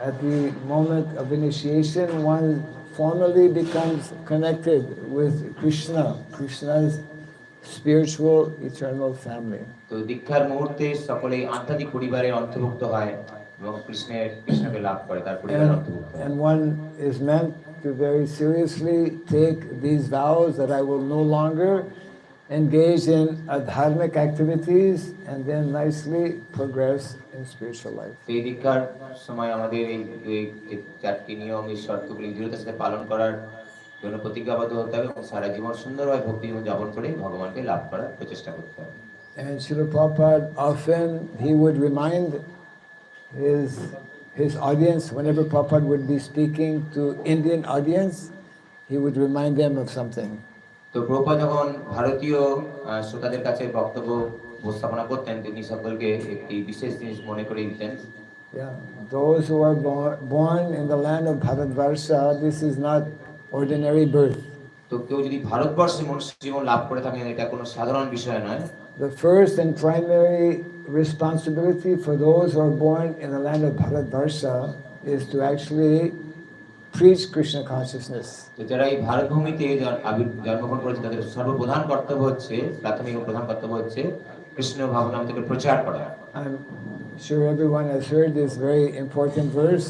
At the moment of initiation, one formally becomes connected with Krishna, Krishna's spiritual eternal family. তো দীক্ষার মুহূর্তে সকলেই আধ্যাত্মিক পরিবারের অন্তর্ভুক্ত হয় এবং কৃষ্ণকে লাভ করে, তার পরিবারের অন্তর্ভুক্ত হয়। And one is meant to very seriously take these vows that I will no longer engage in dharmic activities and then nicely progress in spiritual life. এই দীক্ষার সময় আমাদের এই চারটি নিয়ম, এই শর্তগুলি দৃঢ়তার সাথে পালন করার জন্য প্রতিজ্ঞাবদ্ধ হতে হবে এবং সারা জীবন সুন্দরভাবে ভক্তি জীবন যাপন করে ভগবানকে লাভ করার প্রচেষ্টা করতে হবে। And Srila Prabhupada often he would remind his audience, whenever Prabhupada would be speaking to Indian audience, he would remind them of something. তো প্রভুপাদ যখন ভারতীয় শ্রোতাদের কাছে বক্তব্য উপস্থাপনা করতেন তিনি সকলকে একটি বিশেষ জিনিস মনে করিয়ে দিতেন। Yeah, those who are born in the land of Bharatvarsha, this is not ordinary birth. তো কেউ যদি ভারতবর্ষে মনুষ্য জীবন লাভ করে থাকেন এটা কোনো সাধারণ বিষয় নয়। The first and primary responsibility for those who are born in the land of Bharatvarsha is to actually preach Krishna consciousness. তো যারা এই ভারত ভূমিতে জন্মগ্রহণ করেছে তাদের সর্বপ্রধান কর্তব্য হচ্ছে, প্রাথমিক ও প্রধান কর্তব্য হচ্ছে কৃষ্ণ ভাবনামৃতকে প্রচার করা। I'm sure everyone has heard this very important verse,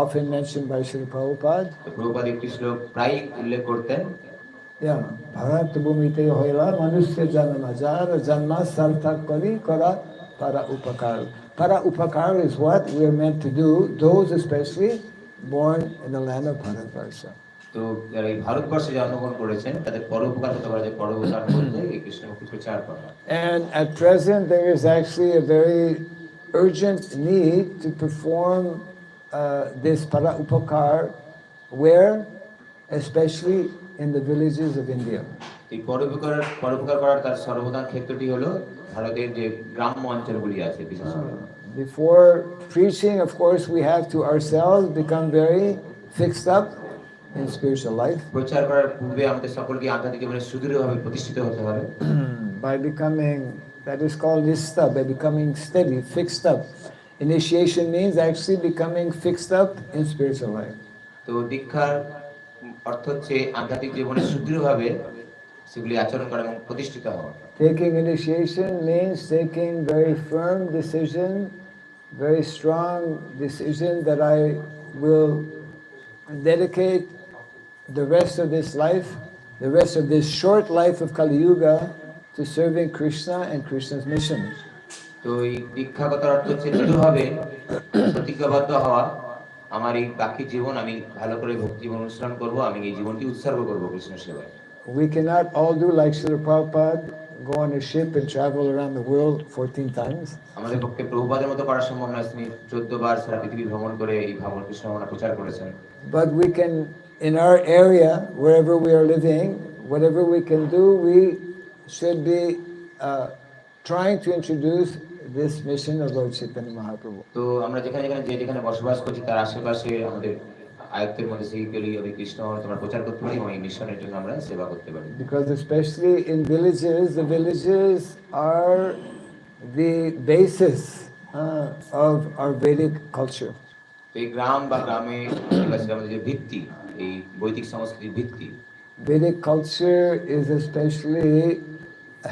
often mentioned by Srila Prabhupada. তো প্রভুপাদ একটি শ্লোক প্রায় উল্লেখ করতেন। Yeah, Bharat bhumite hoila manushya janma jar janma sarthak kari kara para upakar. Para upakar is what we are meant to do, those especially born in the land of Bharatvarsha. তো যারা এই ভারতবর্ষে জন্মগ্রহণ করেছেন তাদের পরোপকার হতে পারে, যে পরোপকার বলতে এই কৃষ্ণভক্তি প্রচার করা। And at present there is actually a very urgent need to perform this para upakar, where especially in the villages of India. এই পরোপকার করার তার সর্বপ্রধান ক্ষেত্রটি হলো ভারতের যে গ্রাম্য অঞ্চলগুলি আছে বিশেষ করে। Before preaching, of course, we have to ourselves become very fixed up in spiritual life. প্রচার করার পূর্বে আমাদের সকলকে আধ্যাত্মিক জীবনে সুদৃঢ়ভাবে প্রতিষ্ঠিত হতে হবে। By becoming, that is called nistha, by becoming steady, fixed up. Initiation means actually becoming fixed up in spiritual life. তো দীক্ষার অর্থ হচ্ছে আধ্যাত্মিক জীবনে সুদৃঢ়ভাবে সেগুলি আচরণ করা এবং প্রতিষ্ঠিত হওয়া। Taking initiation means taking very firm decision, very strong decision that I will dedicate the rest of this life, the rest of this short life of Kali Yuga, to serving Krishna and Krishna's mission. তো এই দীক্ষাগত অর্থ হচ্ছে দৃঢ়ভাবে প্রতিজ্ঞাবদ্ধ হওয়া, আমার এই বাকি জীবন আমি ভালো করে ভক্তি জীবন অনুসরণ করব, আমি এই জীবনটি উৎসর্গ করব কৃষ্ণ সেবায়। We cannot all do like Srila Prabhupada, go on a ship and travel around the world 14 times. আমাদের পক্ষে প্রভুপাদের মতো করা সম্ভব নয়, তিনি 14 বার সারা পৃথিবী ভ্রমণ করে এই ভাগবত কৃষ্ণ ভাবনা প্রচার করেছেন। But we can, in our area, wherever we are living, whatever we can do, we should be trying to introduce this mission of Lord Chaitanya Mahaprabhu. তো আমরা যেখানে বসবাস করছি তার আশেপাশে আমাদের আয়ত্তের মধ্যে সেইগুলি আমি কৃষ্ণ তোমরা প্রচার করতে পারি এবং এই মিশনের জন্য আমরা সেবা করতে পারি। Because especially in villages, the villages are the basis of our Vedic culture. তো এই গ্রাম বা গ্রামে আমাদের যে ভিত্তি, এই বৈদিক সংস্কৃতির ভিত্তি। Vedic culture is especially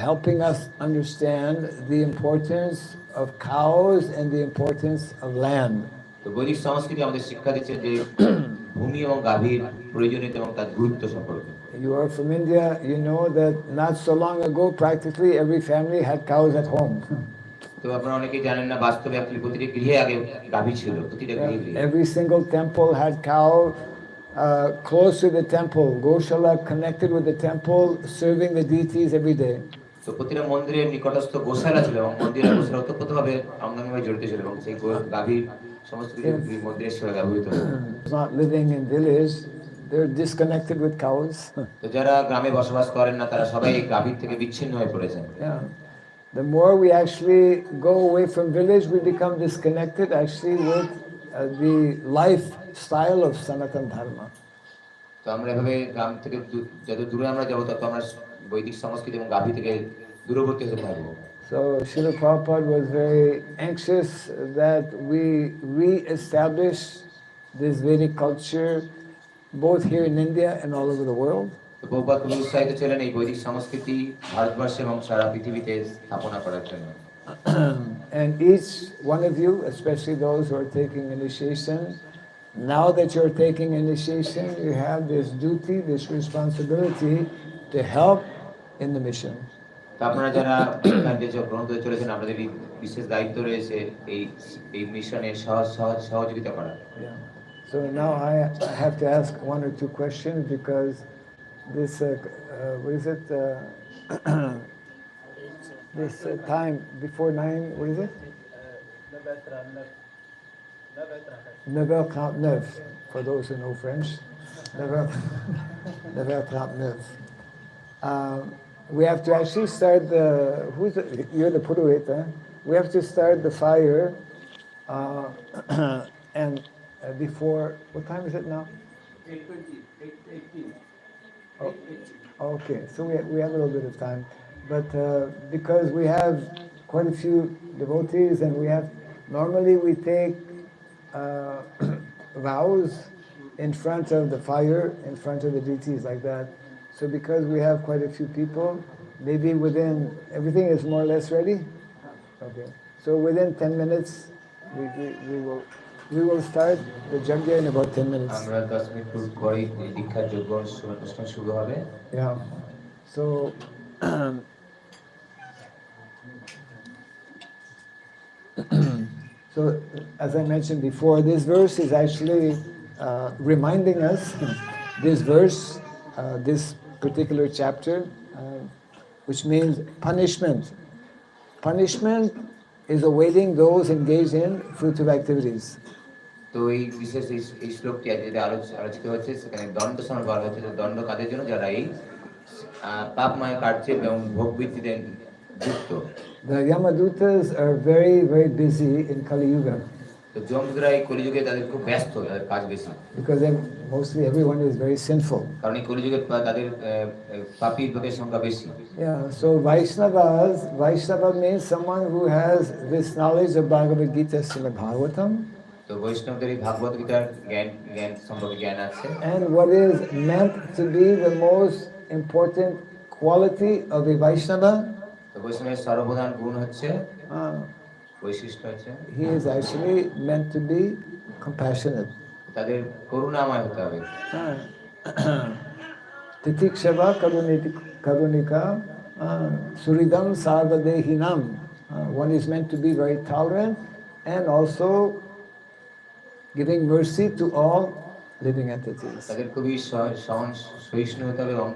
helping us understand the importance of cows and the importance of land. তো বৈদিক সংস্কৃতি আমাদের শিক্ষা দিচ্ছে যে ভূমি এবং গাভীর প্রয়োজনীয়তা এবং তার গুরুত্ব সম্পর্কে। You are from India, you know that not so long ago practically every family had cows at home. তো আপনারা অনেকেই জানেন না, বাস্তবে অ্যাকচুয়ালি প্রতিটা গৃহে আগে গাভী ছিল, প্রতিটা গৃহে। Every single temple had cow close to the temple, Goshala connected with the temple, serving the deities every day. তো প্রতিটা মন্দিরের নিকটস্থ গোশালা ছিল এবং মন্দিরের গোশালা ওতপ্রোতভাবে আমদানিভাবে জড়িত ছিল এবং সেই গাভীর সমস্ত কিছু মন্দিরের সেবা ব্যবহৃত হতো। Not living in village, they're disconnected with cows. তো যারা গ্রামে বসবাস করেন না তারা সবাই গাভীর থেকে বিচ্ছিন্ন হয়ে পড়েছেন। Yeah. The more we actually go away from village, we become disconnected actually with the lifestyle of Sanatan Dharma. তো আমরা এভাবে গ্রাম থেকে যত দূরে আমরা যাব তত আমরা বৈদিক সংস্কৃতি এবং গাভী থেকে দূরবর্তী হতে থাকবো। So Srila Prabhupada was very anxious that we re-establish this Vedic culture both here in India and all over the world. তো প্রভুপাদ খুবই উৎসাহিত ছিলেন এই বৈদিক সংস্কৃতি ভারতবর্ষে এবং সারা পৃথিবীতে স্থাপনা করার জন্য। And each one of you, especially those who are taking initiation, now that you're taking initiation, you have this duty, this responsibility to help in the mission. তো আপনারা যারা গ্রহণ করে চলেছেন, আপনাদের বিশেষ দায়িত্ব রয়েছে এই মিশনে সহযোগিতা করা। Yeah. So now I have to ask one or two questions because this, what is it? This time before 9, what is it? 9:39, for those who know French. 9:39. We have to actually start you're the Purohita. We have to start the fire and before, what time is it now? 8:20, 8:18. Oh, okay, so we have a little bit of time. But because we have quite a few devotees and normally we take vows in front of the fire, in front of the deities like that. So because we have quite a few people, maybe everything is more or less ready? Okay. So within 10 minutes, we will start the yajna in about 10 minutes. আমরা 10 minute পরেই দীক্ষার যজ্ঞ অনুষ্ঠান শুরু হবে। Yeah. So so as I mentioned before, this verse is actually reminding us, this particular chapter, which means punishment. Punishment is awaiting those engaged in fruitive activities. তো এই বিশেষ এই শ্লোকটি যেটা আলোচিত হচ্ছে সেখানে দণ্ড সম্পর্কে বলা হচ্ছে যে দণ্ড কাদের জন্য, যারা এই পাপময় কার্যে এবং ভোগ বৃত্তিতে যুক্ত। The Yamadutas are very, very busy in Kali Yuga. তো যমদূতরা এই কলিযুগে তাদের খুব ব্যস্ত, তাদের কাজ বেশি। Because mostly everyone is very sinful. কারণ এই কলিযুগে তাদের পাপী লোকের সংখ্যা বেশি। Yeah, so Vaishnava means someone who has this knowledge of Bhagavad Gita, Srimad Bhagavatam. তো বৈষ্ণবদের এই ভাগবত গীতার জ্ঞান সম্পর্কে জ্ঞান আছে। And what is meant to be the most important quality of a Vaishnava? তো বৈষ্ণবের সর্বপ্রধান গুণ হচ্ছে, বৈশিষ্ট্য হচ্ছে, he is actually meant to be compassionate. তাদের করুণাময় হতে হবে। Titikshava karunika suridam sarvadehinam One is meant to be very tolerant and also giving mercy to all living entities. তাদের খুবই সহিষ্ণু হতে হবে এবং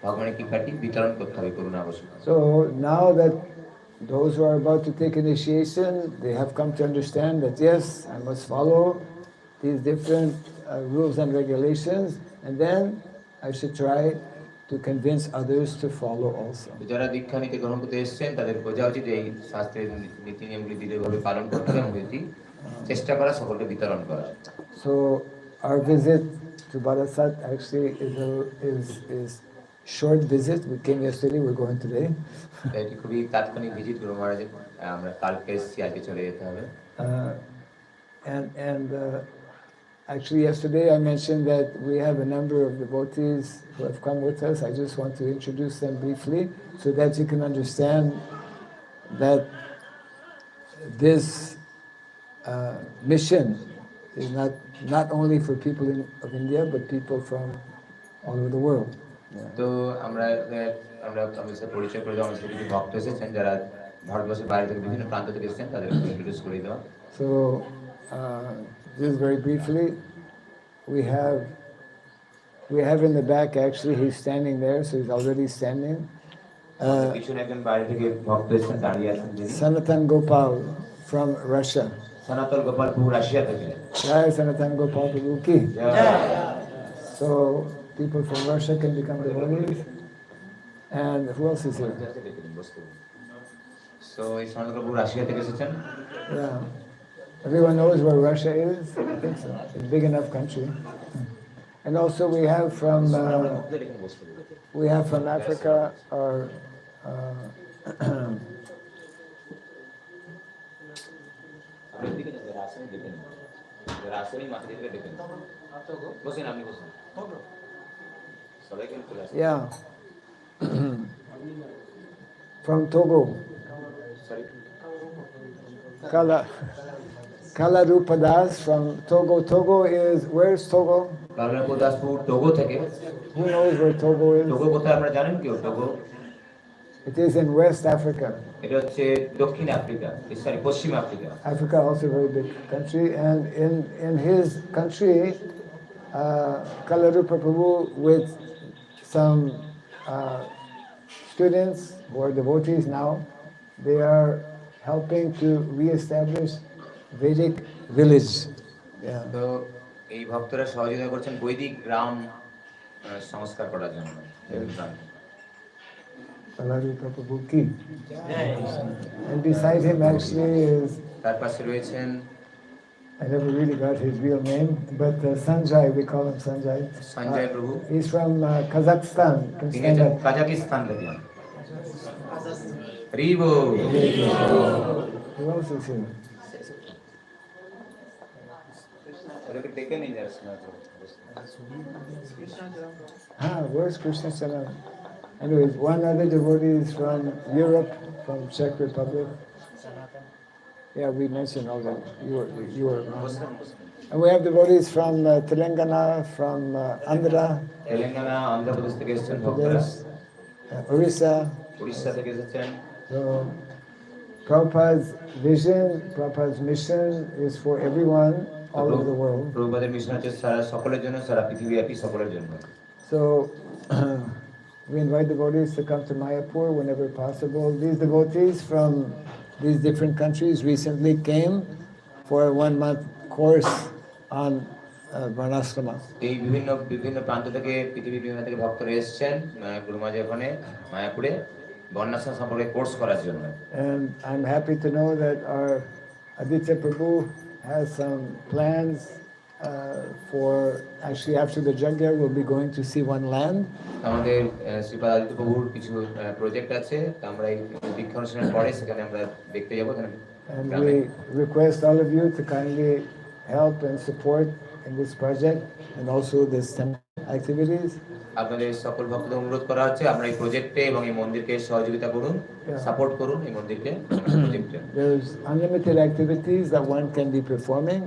ভগবানের কৃপাটি বিতরণ করতে হবে করুণা অবশ্যই। So now that those who are about to take initiation, they have come to understand that yes, I must follow these different rules and regulations, and then I should try to convince others to follow also. যারা দীক্ষা নিতে গ্রহণ করতে এসেছেন তাদের বোঝা উচিত এই শাস্ত্রের নীতি নিয়মগুলি দৃঢ়ভাবে পালন করতে হবে এবং এটি চেষ্টা করা সকলকে বিতরণ করা। So our visit to Barasat actually is short visit. We came yesterday, we're going today. এটি খুবই তাৎক্ষণিক ভিজিট গুরু মহারাজের, আমরা কালকে এসেছি, আজকে চলে যেতে হবে। And actually yesterday I mentioned that we have a number of devotees who have come with us. I just want to introduce them briefly so that you can understand that this mission is not only for people of India but people from all over the world. তো আমরা আমাদের পরিচয় করে দেওয়া, আমাদের কিছু ভক্ত এসেছেন যারা ভারতবর্ষের বাইরে থেকে বিভিন্ন প্রান্ত থেকে এসেছেন, তাদের ইন্ট্রোডিউস করে দেওয়া। So just very briefly, we have in the back, actually he's standing there, so he's already standing. পিছনে একজন বাইরে থেকে ভক্ত এসেছেন, দাঁড়িয়ে আছেন যিনি। Sanatan Gopal from Russia. সনাতন গোপাল প্রভু রাশিয়া থেকে। Jai Sanatan Gopal Prabhu ki. So people from Russia can become devotees. And who else is here? So এই সনাতন প্রভু রাশিয়া থেকে এসেছেন। Yeah. Everyone knows where Russia is? I think so. It's a big enough country. And also we have from Africa our yeah. From Togo. Kala Rupadas from Togo. Togo is, where's Togo? Togo থেকে। Who knows where Togo is? Togo কোথায় আপনারা জানেন কি? Togo It is in West Africa. এটা হচ্ছে দক্ষিণ Africa, sorry Paschim Africa. Africa also a very big country, and in his country, Kalarupa Prabhu with some students who are devotees now, they are helping to re-establish Vedic village. Yeah. তো এই ভক্তরা সহযোগিতা করছেন বৈদিক গ্রাম সংস্কার করার জন্য। Kalarupa Prabhu ki. And beside him actually is, তার পাশে রয়েছেন, I never really got his real name, but Sanjay, we call him Sanjay. Sanjay প্রভু। He's from Kazakhstan. Can তিনি stand হচ্ছেন up. কাজাকিস্তান থেকে। Ribo. Who else is here? ওদেরকে ডেকে নিয়ে যাচ্ছে না তো। Where's Krishna Charan? Anyways, one other devotee is from Europe, from Czech Republic. Yeah, we mentioned already. You were wrong. And we have devotees from Telangana, from Andhra, Telangana, Andhra Pradesh থেকে এসেছেন ভক্তরা, Orissa. Orissa থেকে এসেছেন। So Prabhupada's vision, Prabhupada's mission is for everyone all over the world. প্রভুপাদের mission হচ্ছে সারা সকলের জন্য, সারা পৃথিবীব্যাপী সকলের জন্য। So we invite devotees to come to Mayapur whenever possible. These devotees from these different countries recently came for a 1-month course on Varnashrama. এই বিভিন্ন প্রান্ত থেকে, পৃথিবীর বিভিন্ন থেকে ভক্তরা এসেছেন গুরু মহারাজের ওখানে মায়াপুরে বর্ণাশ্রম সম্পর্কে কোর্স করার জন্য। And I'm happy to know that our Aditya Prabhu has some plans for, actually after the Jagya we'll be going to see one land. আমাদের শ্রীপাদ আদিত্য প্রভুর কিছু প্রজেক্ট আছে, আমরা এই দীক্ষা অনুষ্ঠানের পরে সেখানে আমরা দেখতে যাবো। And we request all of you to kindly help and support in this project and also this temple activities. আপনাদের সকল ভক্তদের অনুরোধ করা হচ্ছে আমরা এই প্রজেক্টে এবং এই মন্দিরকে সহযোগিতা করুন, সাপোর্ট করুন এই মন্দিরকে, প্রজেক্টে। There's unlimited activities that one can be performing.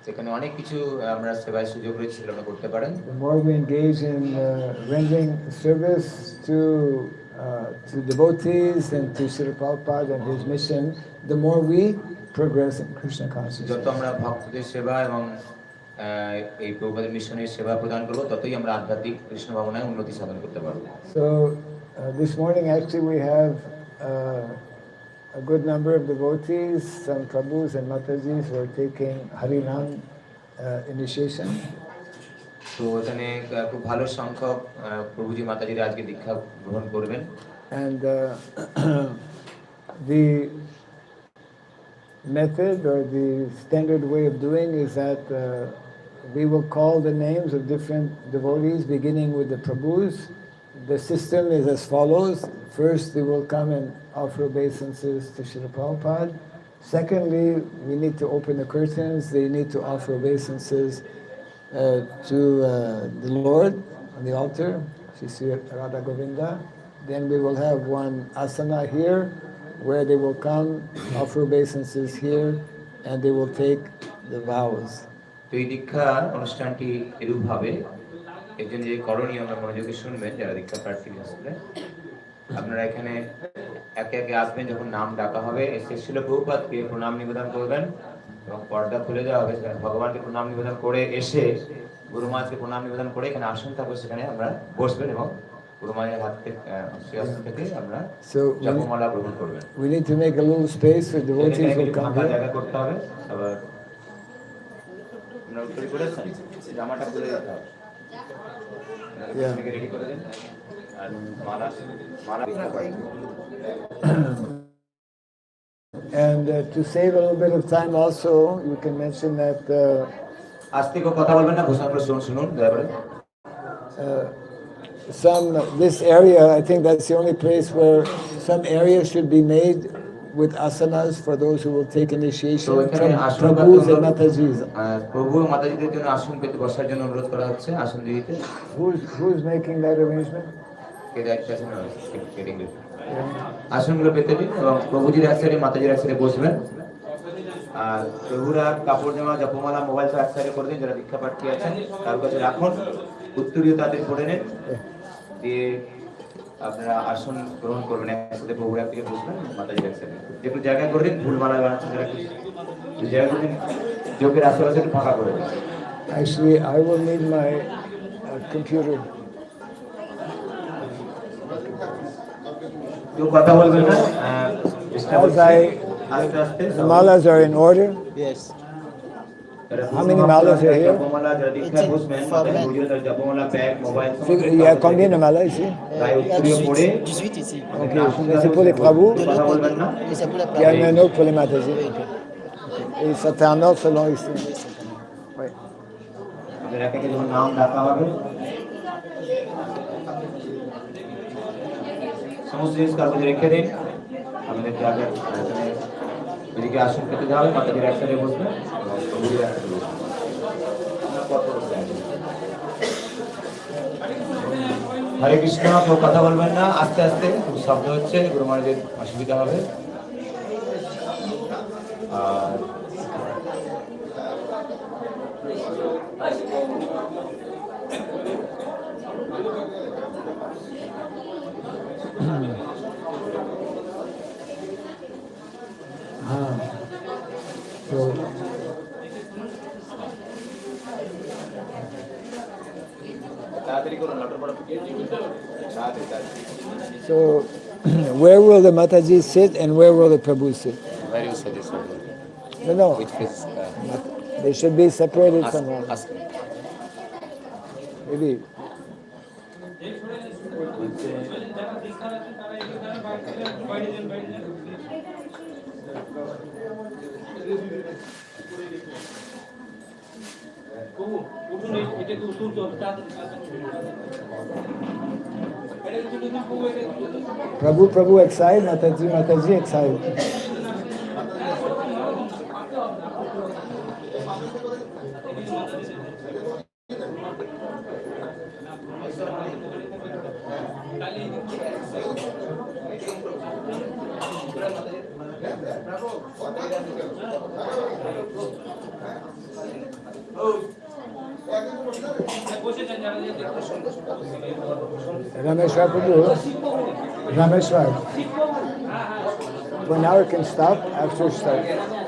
সেখানে অনেক কিছু আমরা সেবার সুযোগ রয়েছে, সেটা আমরা করতে পারেন। The more we engage in rendering service to to devotees and to Srila Prabhupada and his mission, the more we progress in Krishna যত consciousness. আমরা ভক্তদের সেবা এবং এই প্রভুপাদের মিশনের সেবা প্রদান করব, ততই আমরা আধ্যাত্মিক কৃষ্ণ ভাবনায় উন্নতি সাধন করতে পারব। So this morning actually we have a good number of devotees, some Prabhus and Matajis who are taking Harinam initiation. তো এখানে খুব ভালো সংখ্যক প্রভুজি মাতাজিরা আজকে দীক্ষা গ্রহণ করবেন। And the method or the standard way of doing is that we will call the names of different devotees beginning with the Prabhus. The system is as follows. First, they will come and offer obeisances to Srila Prabhupada. Secondly, we need to open the curtains. They need to offer obeisances to the Lord on the altar, Sri Radha Govinda. Then we will have one asana here, where they will come, offer obeisances here, and they will take the vows. তো এই দীক্ষা অনুষ্ঠানটি এরূপভাবে একজন যে করণীয় আমরা মনোযোগে শুনবেন, যারা দীক্ষা প্রার্থী আসলে আপনারা এখানে একে একে আসবেন। যখন নাম ডাকা হবে এসে ছিল প্রভুপাদকে প্রণাম নিবেদন করবেন এবং পর্দা খুলে দেওয়া হবে, সেখানে ভগবানকে প্রণাম নিবেদন করে এসে গুরু মহারাজকে প্রণাম নিবেদন করে এখানে আসন থাকবে, সেখানে আমরা বসবেন এবং গুরু মহারাজের হাত থেকে থেকে আমরা জপমালা গ্রহণ করবেন। We need to make a little space for devotees who come here. জায়গা করতে হবে। আবার আমরা উত্তর করেছেন জামাটা খুলে দিতে হবে। রেডি করে দেন আর মালা And to save a little bit of time also, you can mention that আস্তিক কথা বলবেন না, ঘোষণা করে শুনুন দয়া করে। this area, I think that's the only place where some area should be made with asanas for those who will take initiation from Prabhus and Matajis. প্রভু মাতাজিদের জন্য আসন পেতে বসার জন্য অনুরোধ করা হচ্ছে, আসন দিতে। Who's making that arrangement? আসনগুলো পেতে দিন এবং প্রভুজির এক সাইডে মাতাজির এক সাইডে বসবেন। আর প্রভুরা কাপড় জামা জপমালা মোবাইল সব এক সাইডে করে দিন। যারা দীক্ষা প্রার্থী আছেন তার কাছে রাখুন, উত্তরীয় তাদের পড়ে নেন, দিয়ে আপনারা আসন গ্রহণ করবেন। একসাথে প্রভুরা থেকে বসবেন, মাতাজির এক সাইডে একটু জায়গা করে দিন। ফুলমালা বানাচ্ছেন যারা জায়গা করে দিন, যোগের আশেপাশে একটু ফাঁকা করে দিন। Actually, I will need my computer. কেউ কথা বলবেন না। The malas are in order. Yes. How many malas are here? Il y a combien de malas ici? Il y a 18 ici. Ok, mais c'est pour les Prabhus. De l'autre côté, et c'est pour les Il y en a Prabhus. un autre pour les Matajis. Et ça fait un ordre selon ici. Oui. নাম ডাকা হবে, সমস্ত জিনিস কাগজে রেখে দিন। আমাদের এদিকে আসন পেতে যাবে, মাতাজির এক সাইডে বসবে এবং প্রভুজির এক সাইডে বসবে। হরে কৃষ্ণ। কেউ কথা বলবেন না, আস্তে আস্তে খুব শব্দ হচ্ছে, গুরু মহারাজের অসুবিধা হবে। আর So, where will the Matajis sit and where will the Prabhus sit? Where you suggest? No. Which is They should be separated somehow. Maybe. Prabhu exile, Mataji exile. Rameshwar Prabhu, Rameshwar. For now, it can stop after start.